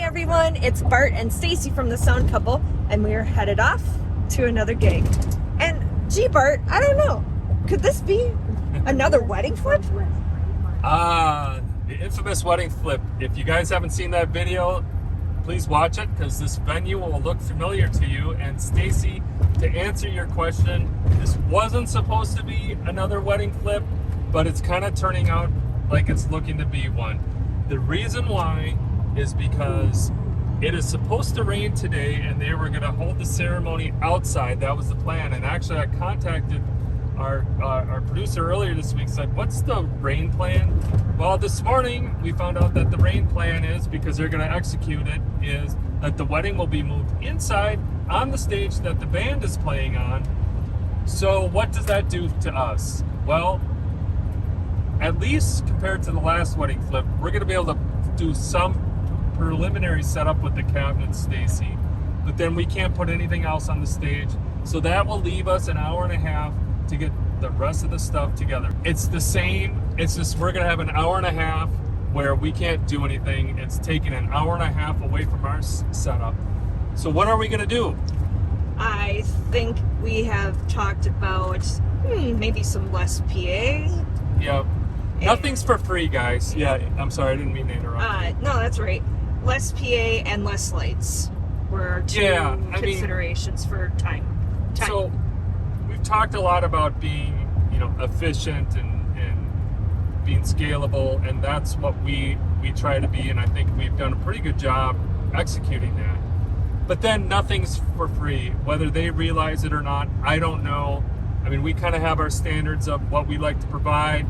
everyone, it's Bart and Stacy from the Sound Couple, and we are headed off to another gig. And gee, Bart, I don't know, could this be another wedding flip? The infamous wedding flip. If you guys haven't seen that video, please watch it, because this venue will look familiar to you. And Stacy, to answer your question, this wasn't supposed to be another wedding flip, but it's kind of turning out like it's looking to be one. The reason why is because it is supposed to rain today, and they were going to hold the ceremony outside. That was the plan. And actually, I contacted our producer earlier this week, said, what's the rain plan? Well, this morning we found out that the rain plan is, because they're going to execute it, is that the wedding will be moved inside on the stage that the band is playing on. So what does that do to us? Well, at least compared to the last wedding flip, we're going to be able to do some preliminary setup with the cabinet, Stacy, but then we can't put anything else on the stage. So that will leave us an hour and a half to get the rest of the stuff together. It's the same, it's just we're gonna have an hour and a half where we can't do anything. It's taking an hour and a half away from our setup. So what are we gonna do? I think we have talked about maybe some less PA. Yeah, nothing's for free, guys. Yeah, I'm sorry, I didn't mean to interrupt. No, that's right. Less PA and less lights were two considerations for time. So we've talked a lot about being, efficient and being scalable, and that's what we try to be, and I think we've done a pretty good job executing that. But then nothing's for free, whether they realize it or not, I don't know. I mean, we kind of have our standards of what we like to provide,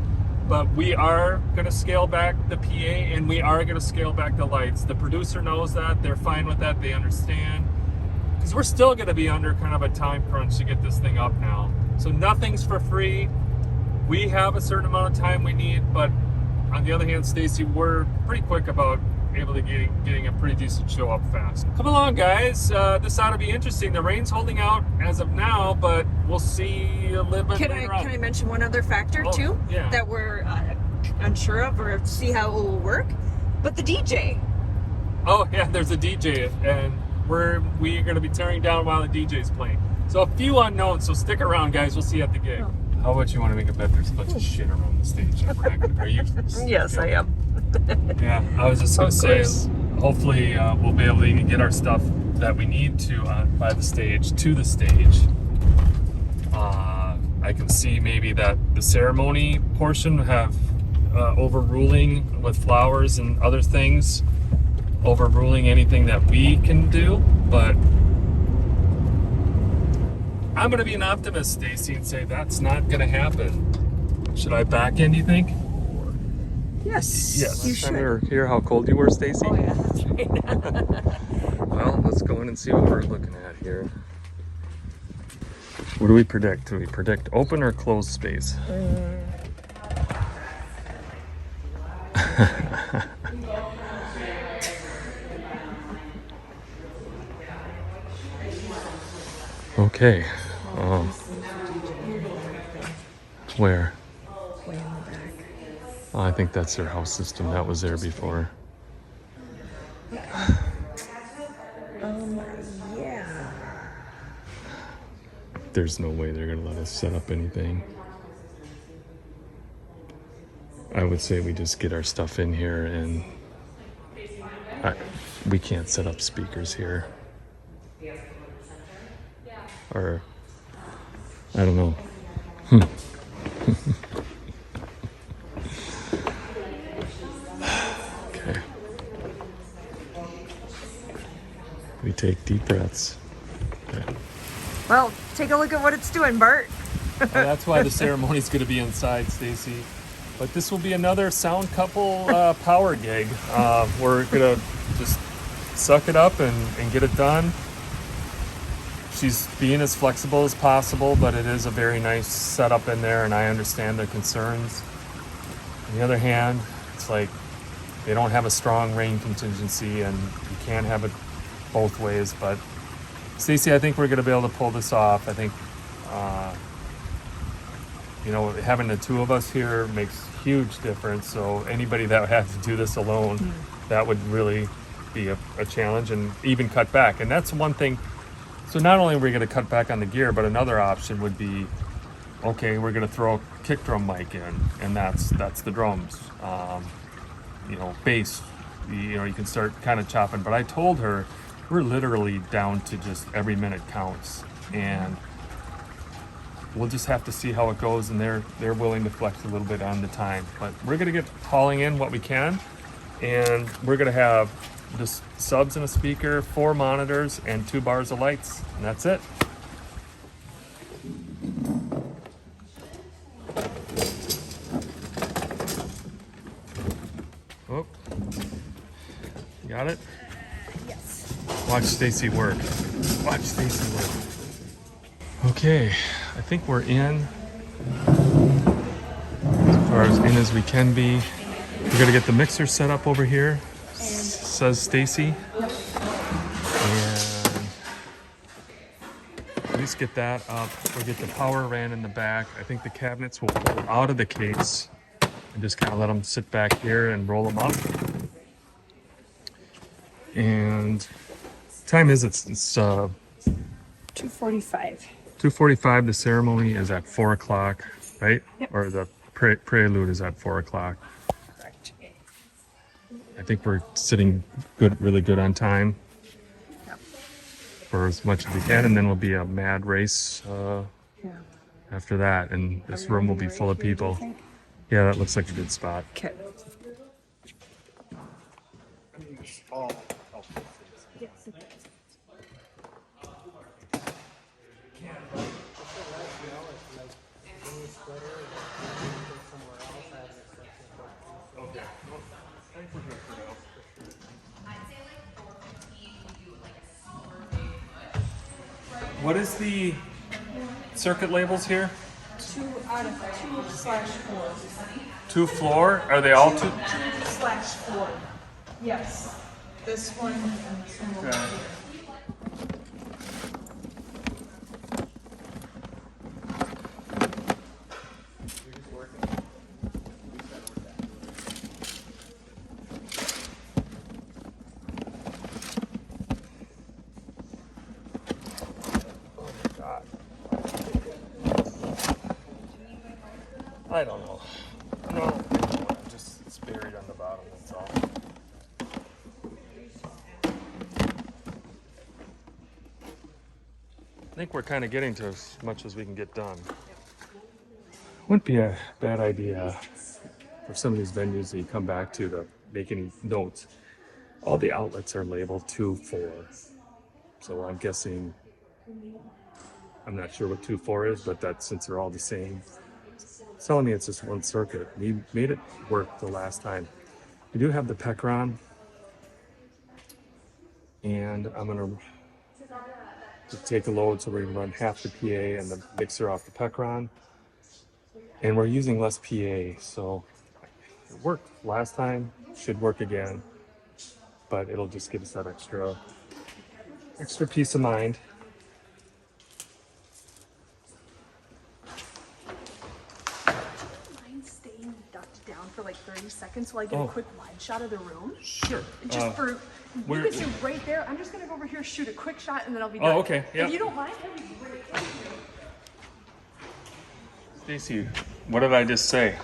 but we are going to scale back the PA, and we are going to scale back the lights. The producer knows that. They're fine with that. They understand. Because we're still going to be under kind of a time crunch to get this thing up now. So nothing's for free. We have a certain amount of time we need, but on the other hand, Stacy, we're pretty quick about able to getting a pretty decent show up fast. Come along, guys. This ought to be interesting. The rain's holding out as of now, but we'll see a little bit later on. Can I mention one other factor too? Yeah. That we're unsure of, or see how it will work? But the DJ. Oh yeah, there's a DJ, and we're going to be tearing down while the DJ's playing. So a few unknowns, so stick around, guys. We'll see you at the gig. Oh. How about you want to make a bet there's a bunch of shit around the stage? Are you? Yes, I am. Yeah, I was just going to say, hopefully we'll be able to get our stuff that we need to by the stage to the stage. I can see maybe that the ceremony portion have overruling with flowers and other things, overruling anything that we can do, but I'm going to be an optimist, Stacy, and say that's not going to happen. Should I back in, do you think? Yes. Yes. You Last time should. we were here, how cold you were, Stacy? Oh yeah, that's right. Well, let's go in and see what we're looking at here. What do we predict? Do we predict open or closed space? Okay. Where? Way in the back. Oh, I think that's their house system. That was there before. Yeah. There's no way they're going to let us set up anything. I would say we just get our stuff in here, and we can't set up speakers here. Or, I don't know. Okay. We take deep breaths. Okay. Well, take a look at what it's doing, Bart. Well, that's why the ceremony's going to be inside, Stacy. But this will be another Sound Couple power gig. We're going to just suck it up and get it done. She's being as flexible as possible, but it is a very nice setup in there, and I understand their concerns. On the other hand, it's like they don't have a strong rain contingency, and you can't have it both ways. But Stacy, I think we're going to be able to pull this off. I think, having the two of us here makes huge difference. So anybody that had to do this alone, that would really be a challenge, and even cut back. And that's one thing. So not only are we going to cut back on the gear, but another option would be, okay, we're going to throw a kick drum mic in, and that's the drums. You know, bass, you know, you can start kind of chopping. But I told her we're literally down to just every minute counts, and we'll just have to see how it goes. And they're willing to flex a little bit on the time, but we're going to get hauling in what we can, and we're going to have just subs and a speaker, 4 monitors, and 2 bars of lights, and that's it. Oh, you got it? Yes. Watch Stacy work. Watch Stacy work. Okay, I think we're in as far as in as we can be. We're gonna get the mixer set up over here, says Stacy. Yep. And at least get that up. We'll get the power ran in the back. I think the cabinets will pull out of the case and just kind of let them sit back here and roll them up. And time is it's 2:45. 2:45. The ceremony is at 4 o'clock, right? Yep. Or the prelude is at 4 o'clock. Correct. I think we're sitting good, really good on time. Yep. For as much as we can, and then will be a mad race Yeah. after that, and this room will be full of people. Yeah, that looks like a good spot. Okay. Yes, it does. What is the circuit labels here? 2 out of 2/4. 2 floor? Are they all 2? 2/4. Yes. This one and this one will be here. I don't know. No, just it's buried on the bottom, that's all. I think we're kind of getting to as much as we can get done. Wouldn't be a bad idea for some of these venues that you come back to make any notes. All the outlets are labeled 2, 4. So I'm guessing, I'm not sure what 2, 4 is, but that's since they're all the same. It's telling me it's just one circuit. We made it work the last time. We do have the Pecron, and I'm gonna take a load so we can run half the PA and the mixer off the Pecron. And we're using less PA, so it worked last time, should work again, but it'll just give us that extra peace of mind. Staying ducked down for like 30 seconds while I get a quick wide shot of the room. Sure. Just for, you can see right there. I'm just gonna go over here, shoot a quick shot, and then I'll be done. Oh, okay. Yeah. If you don't mind, that'd be great. Thank you. Stacy, what did I just say?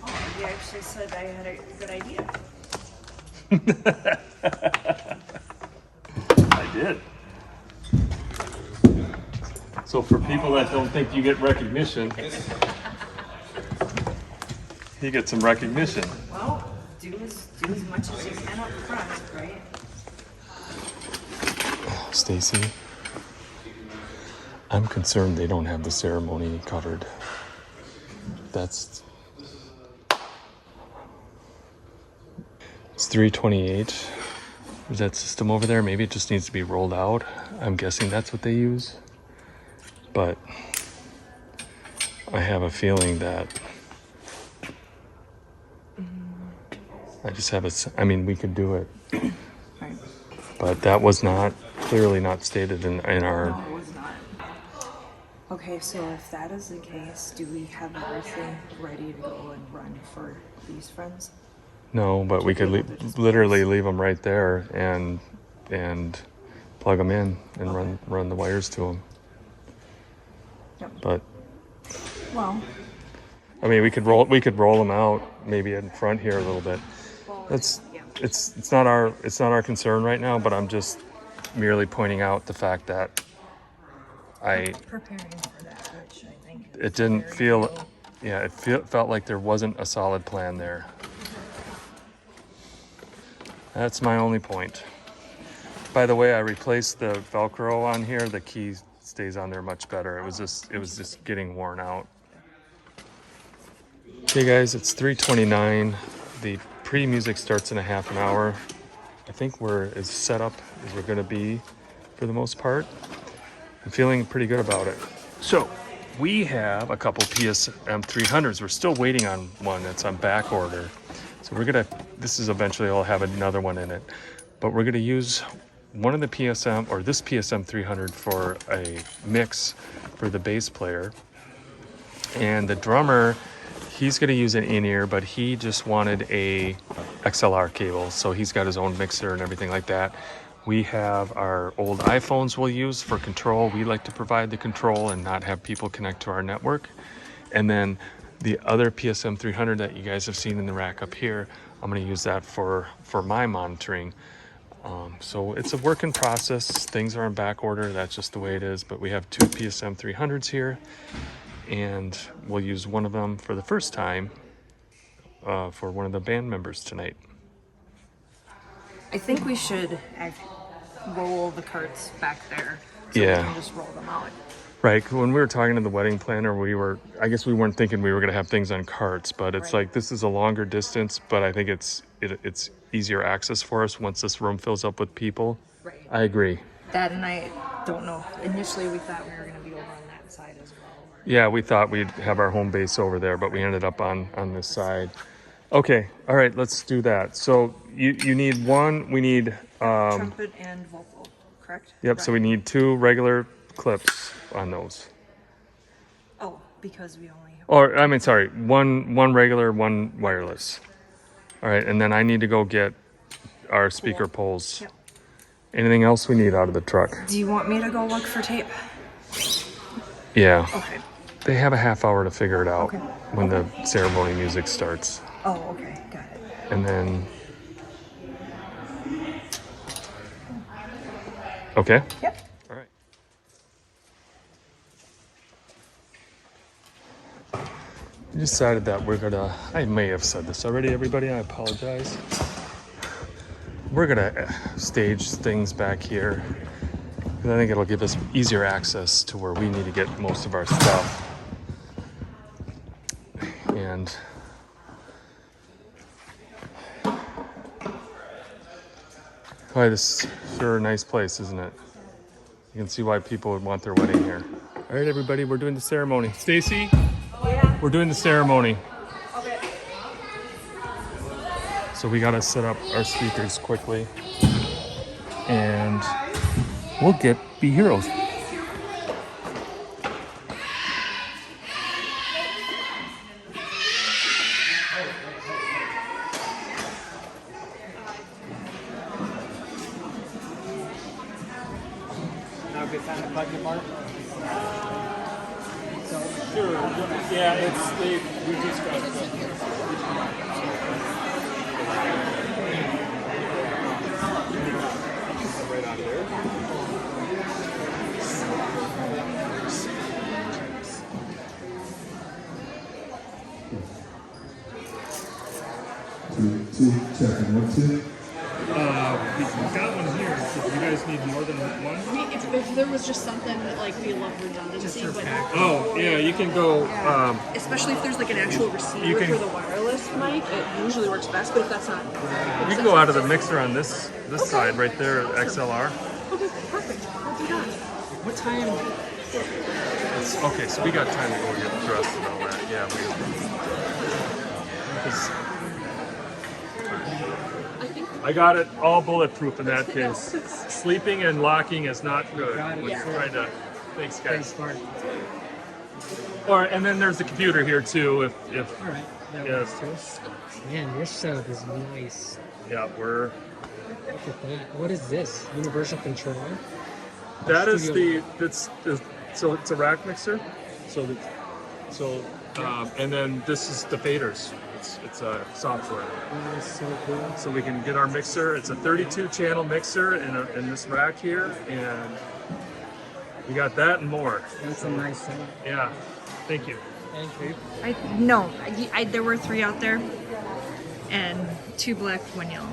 Oh, you actually said I had a good idea. I did. So for people that don't think you get recognition, you get some recognition. Well, do as much as you can up front, right? Stacy, I'm concerned they don't have the ceremony covered. It's 328. Is that system over there? Maybe it just needs to be rolled out. I'm guessing that's what they use. But I have a feeling that I just have I mean, we could do it. Right. But that was clearly not stated in our... No, it was not. Okay, so if that is the case, do we have everything ready to go and run for these friends? No, but we could literally leave them right there and plug them in and run the wires to them. Yep. But Well, I mean, we could roll them out maybe in front here a little bit. It's not our concern right now, but I'm just merely pointing out the fact that preparing for that, which I think it didn't feel, yeah, it felt like there wasn't a solid plan there. That's my only point. By the way, I replaced the Velcro on here. The key stays on there much better. It was just getting worn out. Okay guys, it's 3:29. The pre-music starts in a half an hour. I think we're as set up as we're gonna be for the most part. I'm feeling pretty good about it. So we have a couple PSM 300s. We're still waiting on one that's on back order. So this is eventually, I'll have another one in it. But we're gonna use one of the PSM, or this PSM 300 for a mix for the bass player. And the drummer, he's gonna use an in-ear, but he just wanted a XLR cable. So he's got his own mixer and everything like that. We have our old iPhones we'll use for control. We like to provide the control and not have people connect to our network. And then the other PSM 300 that you guys have seen in the rack up here, I'm gonna use that for my monitoring. So it's a work in process. Things are in back order. That's just the way it is. But we have two PSM 300s here, and we'll use one of them for the first time for one of the band members tonight. I think we should roll the carts back there. So Yeah. we can just roll them out. Right. When we were talking to the wedding planner, I guess we weren't thinking we were going to have things on carts, but it's Right. like this is a longer distance, but I think it's easier access for us once this room fills up with people. Right. I agree. That, and I don't know. Initially, we thought we were going to be over on that side as well. Yeah, we thought we'd have our home base over there, but we ended up on this side. Okay. All right. Let's do that. So you need one. We need. Trumpet and vocal, correct? Yep. So we need two regular clips on those. Oh, because we only. Or I mean, sorry, one regular, one wireless. All right, and then I need to go get our speaker poles. Yep. Anything else we need out of the truck? Do you want me to go look for tape? Yeah. Okay. They have a half hour to figure it out Okay. when the ceremony music starts. Oh, okay, got it. And then. Okay. Yep. All right. We decided that we're gonna, I may have said this already, everybody, I apologize. We're gonna stage things back here. And I think it'll give us easier access to where we need to get most of our stuff. And boy, this is sure a nice place, isn't it? You can see why people would want their wedding here. All right, everybody, we're doing the ceremony. Stacy? Yeah. We're doing the ceremony. Okay. So we gotta set up our speakers quickly. And we'll be heroes. Now good time to plug the part? Sure. Yeah, we just got it. Right on there. Two, checking, 1, 2. We've got one here. So you guys need more than one? I mean, if there was just something that like we love redundancy, but Oh, yeah, you can go. especially if there's like an actual receiver You can- for the wireless mic, it usually works best. But if that's not, You can go out of the mixer on this side right there, XLR. okay, perfect. We'll do that. What time? Okay, so we got time to go get dressed and all that. Yeah, I got it all bulletproof in that case. Sleeping and locking is not good. Yeah. Trying to. Thanks, guys. Thanks, Bart. All right, and then there's the computer here too. If All right. That Yes. works too. Man, your setup is nice. Yeah, we're. Look at that. What is this? Universal controller? That is Studio- so it's a rack mixer. And then this is the faders. It's a software. That is so cool. So we can get our mixer. It's a 32 channel mixer in this rack here, and we got that and more. That's a nice setup. Yeah, thank you. Thank you. There were 3 out there, and 2 black, 1 yellow.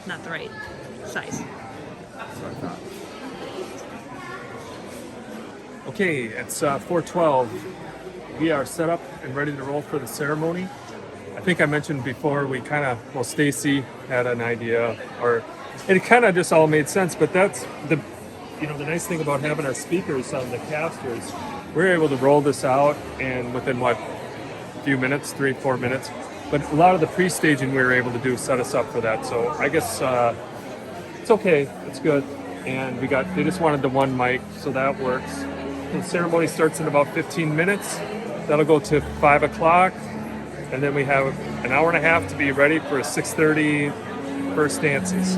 Not the right size. Okay, it's 4:12. We are set up and ready to roll for the ceremony. I think I mentioned before Stacy had an idea, or it kind of just all made sense. But that's the nice thing about having our speakers on the casters. We're able to roll this out, and within a few minutes, 3-4 minutes. But a lot of the pre-staging we were able to do set us up for that. So I guess it's okay. It's good. And they just wanted the 1 mic, so that works. The ceremony starts in about 15 minutes. That'll go to 5 o'clock. And then we have an hour and a half to be ready for a 6:30 first dances.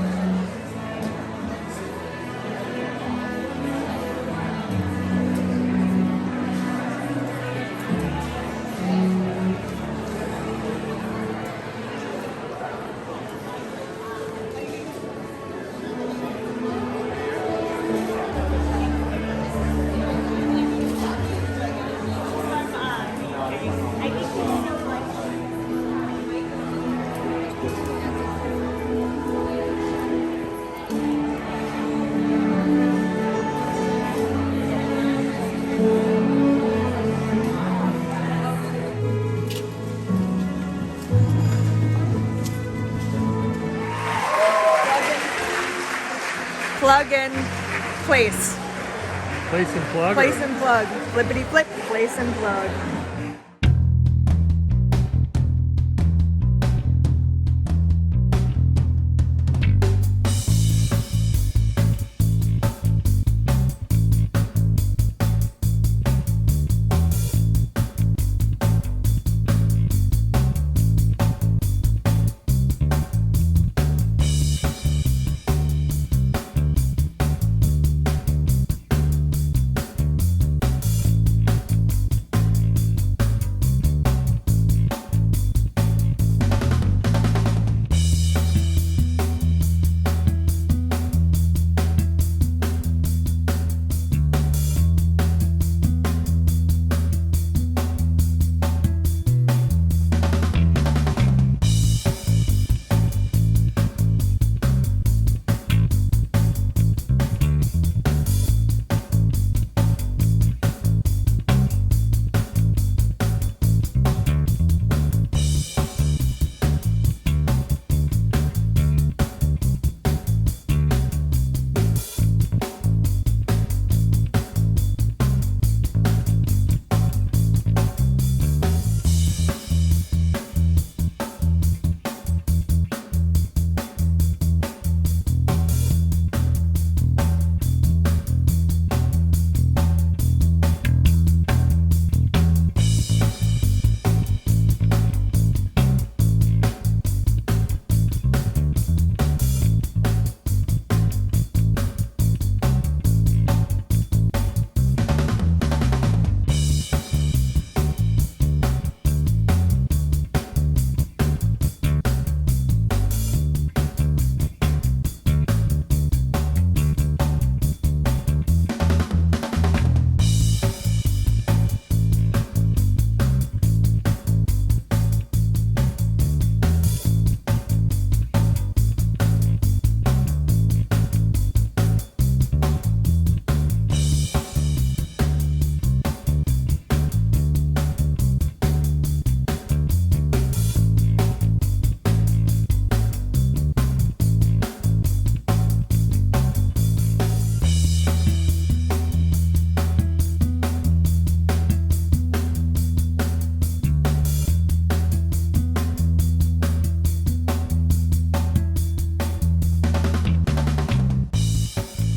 Plug and place. Place and plug? Place and plug. Flippity flip, place and plug.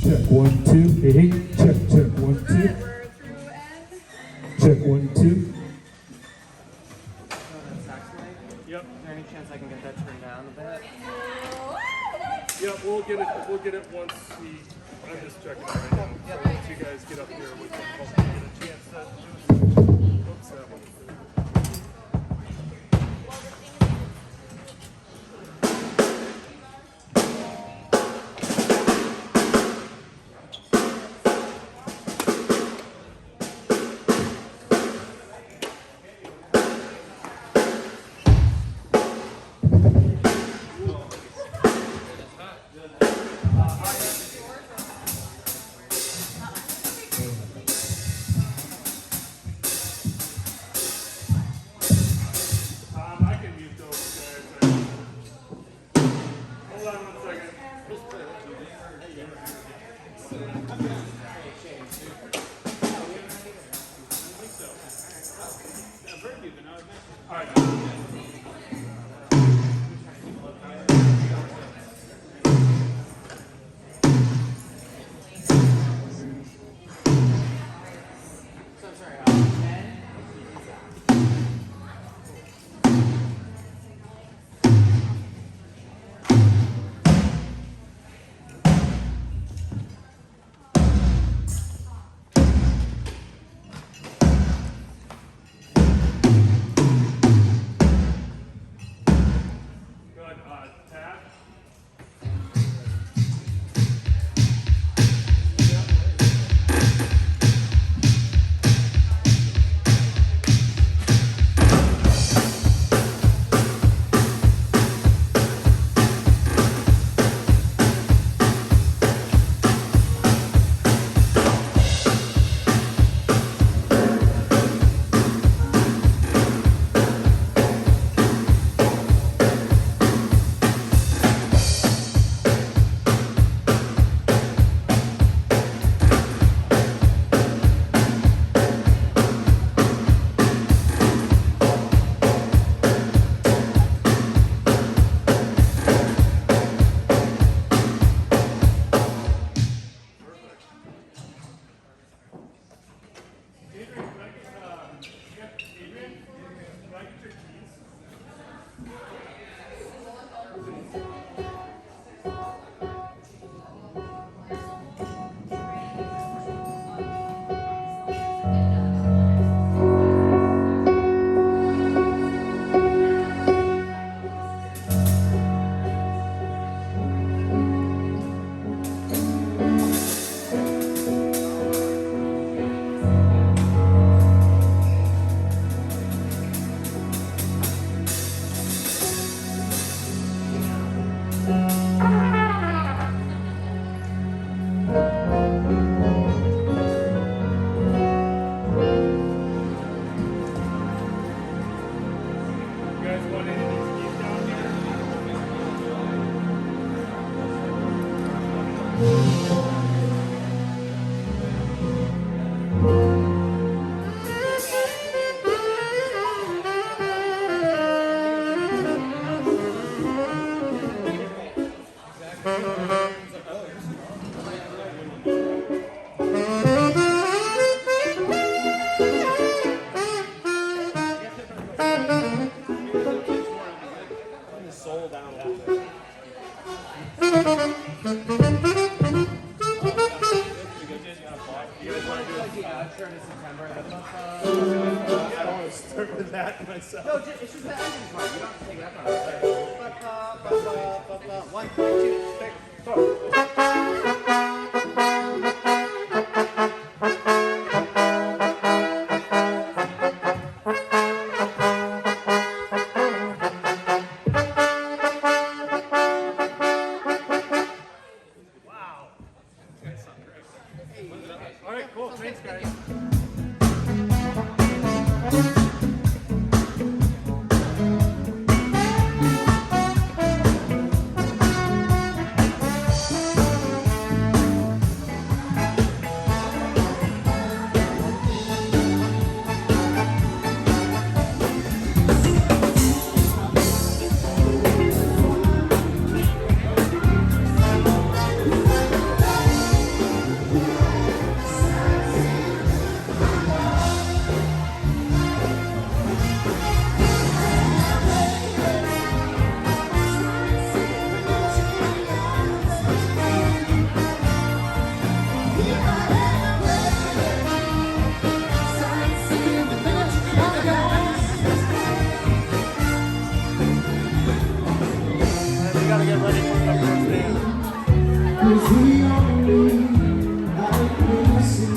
Check 1, 2. Hey, hey. Check 1, 2. Check 1, 2. chance I can get that turned down a bit? Yeah, we'll get it once I'm just checking it right now. So once you guys get up here, we can hopefully get a chance to oops, that one. No, it's just the ending part. You don't have to take it up on it. 1, 2, 3, 4. All right, cool. Thanks, guys.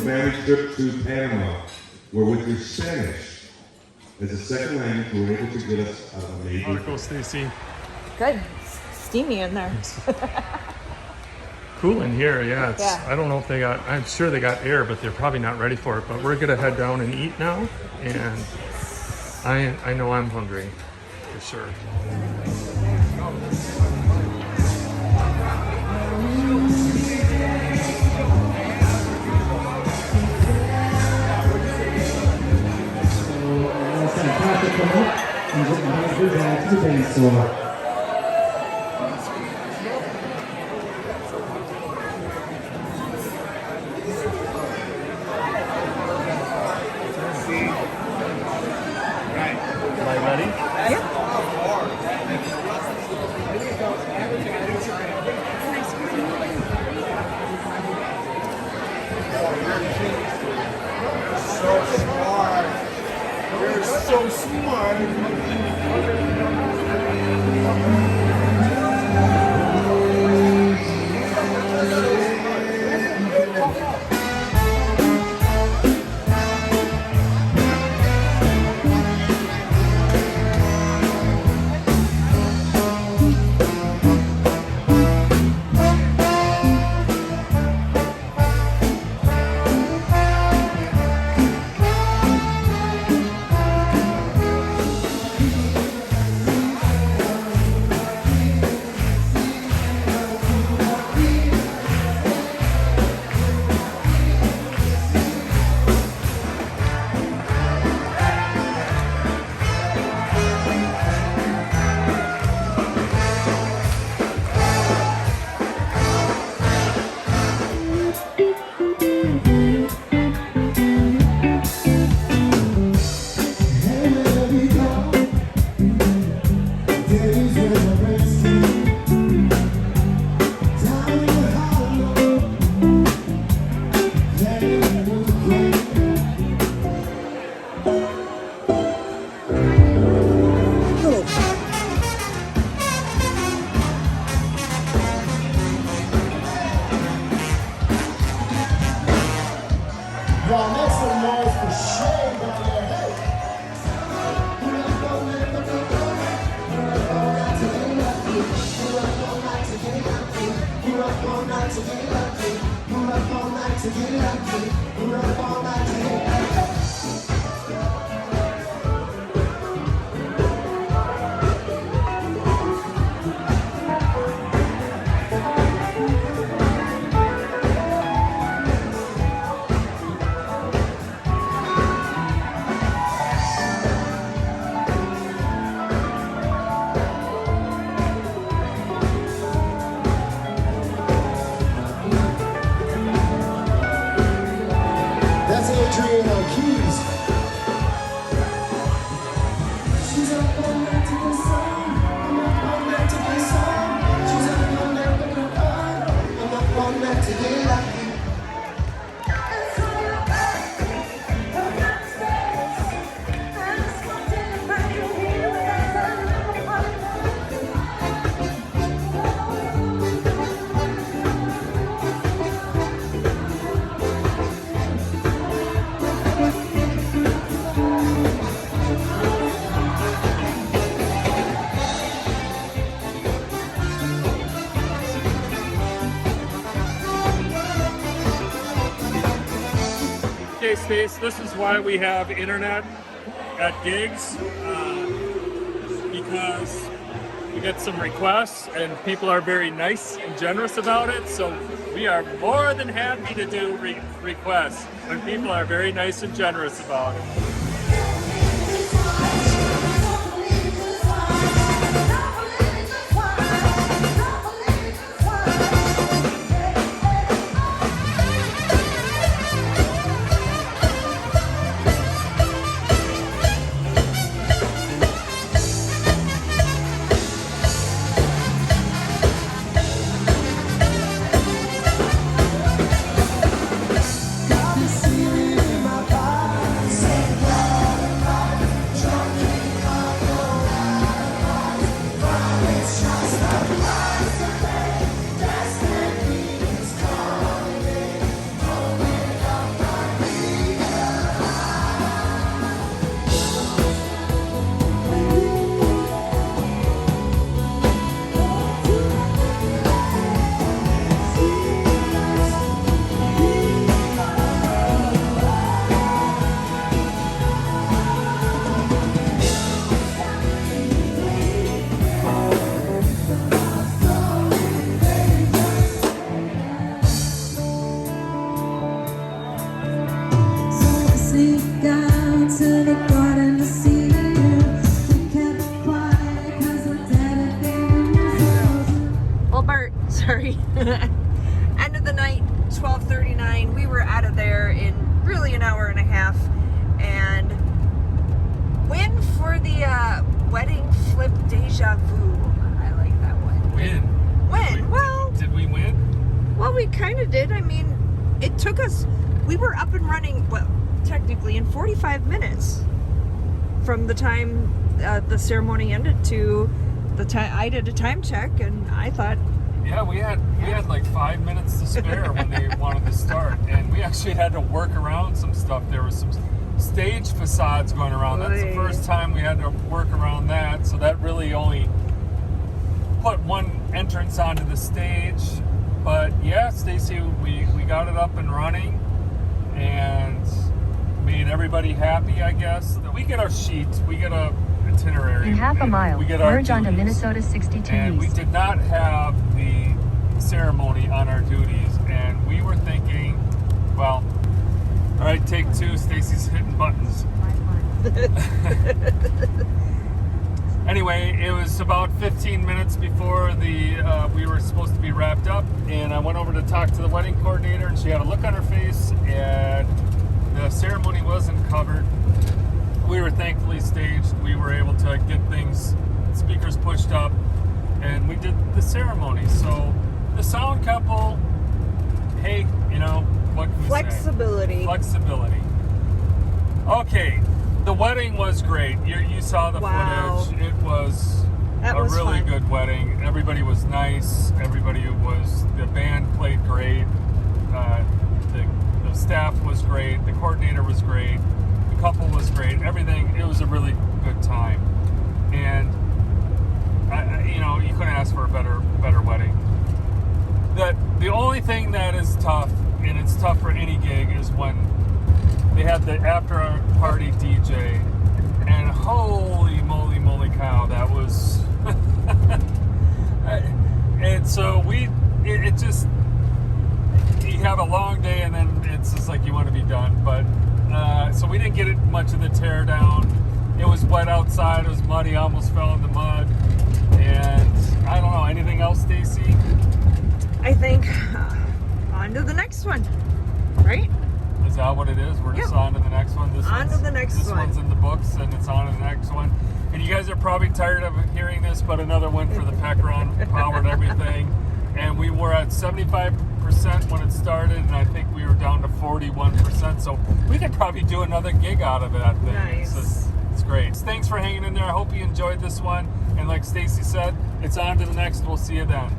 Family trip to Panama, where with your Spanish as a second language, we were able to get us out of a major. How'd it go, Stacy? Good. Steamy in there. Cool in here, yeah. It's, Yeah. I don't know if they got, I'm sure they got air, but they're probably not ready for it. But we're gonna head down and eat now, and I know I'm hungry, for sure. Am I ready? So smart. You're so smart. Okay, Stace, this is why we have internet at gigs, because we get some requests and people are very nice and generous about it. So we are more than happy to do requests when people are very nice and generous about it. Got this feeling in my body. to the garden to see you. We kept quiet 'cause the dead things. Well, Bart, sorry. End of the night, 12:39. We were out of there in really an hour and a half. And win for the wedding flip deja vu. I like that one. Win. Well, Did we win? well, we kind of did. I mean, it took us. We were up and running. Well, technically in 45 minutes from the time the ceremony ended to the time I did a time check, and I thought. Yeah, we had like 5 minutes to spare when they wanted to start, and we actually had to work around some stuff. There was some stage facades going around. That's the first time we had to work around that, so that really only put one entrance onto the stage. But yeah, Stacy, we got it up and running and made everybody happy, I guess. We get our sheet, we get a itinerary. In half a mile, we get our merge onto duties. Minnesota 62 And we East. did not have the ceremony on our duties, and we were thinking, well, all right, take two, Stacy's hitting buttons. Anyway, it was about 15 minutes before we were supposed to be wrapped up, and I went over to talk to the wedding coordinator, and she had a look on her face, and the ceremony wasn't covered. We were thankfully staged. We were able to get things, speakers pushed up, and we did the ceremony. So the sound couple, hey, you know, what can we Flexibility. say? Flexibility. Okay, the wedding was great. You saw the Wow. footage. It was That a was really fun. good wedding. Everybody was nice. The band played great. The staff was great. The coordinator was great. The couple was great. Everything. It was a really good time. And you couldn't ask for a better wedding. The only thing that is tough, and it's tough for any gig, is when they had the after party DJ, and holy moly cow, that was. And so it just, you have a long day, and then it's just like you want to be done. But so we didn't get much of the tear down. It was wet outside. It was muddy. I almost fell in the mud. And I don't know. Anything else, Stacy? I think on to the next one, right? Is that what it is? We're just Yep. on to the next one. This one's in the books, and it's on to the next one. And you guys are probably tired of hearing this, but another one for the Pecaron powered everything. And we were at 75% when it started, and I think we were down to 41%. So we could probably do another gig out of that thing. Nice. It's great. Thanks for hanging in there. I hope you enjoyed this one. And like Stacy said, it's on to the next. We'll see you then.